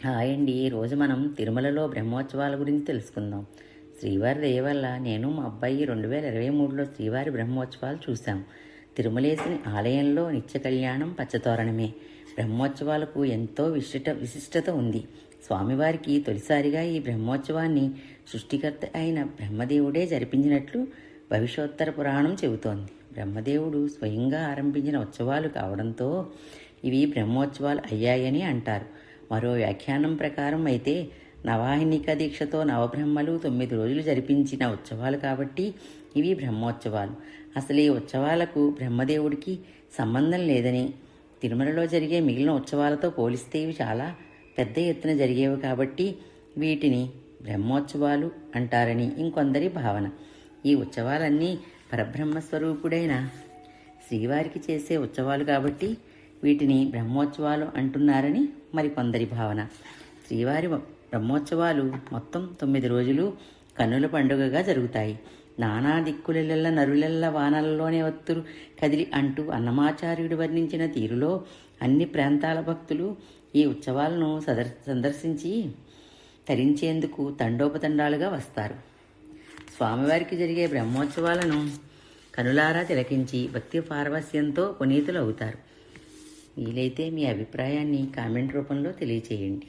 Hi అండి. ఈరోజు మనం తిరుమలలో బ్రహ్మోత్సవాల గురించి తెలుసుకుందాం. శ్రీవారి దయ వల్ల నేను మా అబ్బాయి 2023లో శ్రీవారి బ్రహ్మోత్సవాలు చూశాం. తిరుమలేశుని ఆలయంలో నిత్య కళ్యాణం పచ్చతోరణమే. బ్రహ్మోత్సవాలకు ఎంతో విశిష్టత ఉంది. స్వామివారికి తొలిసారిగా ఈ బ్రహ్మోత్సవాన్ని సృష్టికర్త అయిన బ్రహ్మదేవుడే జరిపించినట్లు భవిష్యోత్తర పురాణం చెబుతోంది. బ్రహ్మదేవుడు స్వయంగా ఆరంభించిన ఉత్సవాలు కావడంతో ఇవి బ్రహ్మోత్సవాలు అయ్యాయని అంటారు. మరో వ్యాఖ్యానం ప్రకారం అయితే నవాహినిక దీక్షతో నవబ్రహ్మలు 9 రోజులు జరిపించిన ఉత్సవాలు కాబట్టి ఇవి బ్రహ్మోత్సవాలు. అసలు ఈ ఉత్సవాలకు బ్రహ్మదేవుడికి సంబంధం లేదని, తిరుమలలో జరిగే మిగిలిన ఉత్సవాలతో పోలిస్తే ఇవి చాలా పెద్ద ఎత్తున జరిగేవి కాబట్టి వీటిని బ్రహ్మోత్సవాలు అంటారని ఇంకొందరి భావన. ఈ ఉత్సవాలన్నీ పరబ్రహ్మస్వరూపుడైన శ్రీవారికి చేసే ఉత్సవాలు కాబట్టి వీటిని బ్రహ్మోత్సవాలు అంటున్నారని మరికొందరి భావన. శ్రీవారి బ్రహ్మోత్సవాలు మొత్తం 9 రోజులు కన్నుల పండుగగా జరుగుతాయి. నానా దిక్కులెల్ల నరులెల్ల వానలలోనే వత్తురు కదిలి అంటూ అన్నమాచార్యుడు వర్ణించిన తీరులో అన్ని ప్రాంతాల భక్తులు ఈ ఉత్సవాలను సందర్శించి తరించేందుకు తండోపతండాలుగా వస్తారు. స్వామివారికి జరిగే బ్రహ్మోత్సవాలను కనులారా తిలకించి భక్తి పారవస్యంతో పునీతులు అవుతారు. వీలైతే మీ అభిప్రాయాన్ని కామెంట్ రూపంలో తెలియచేయండి.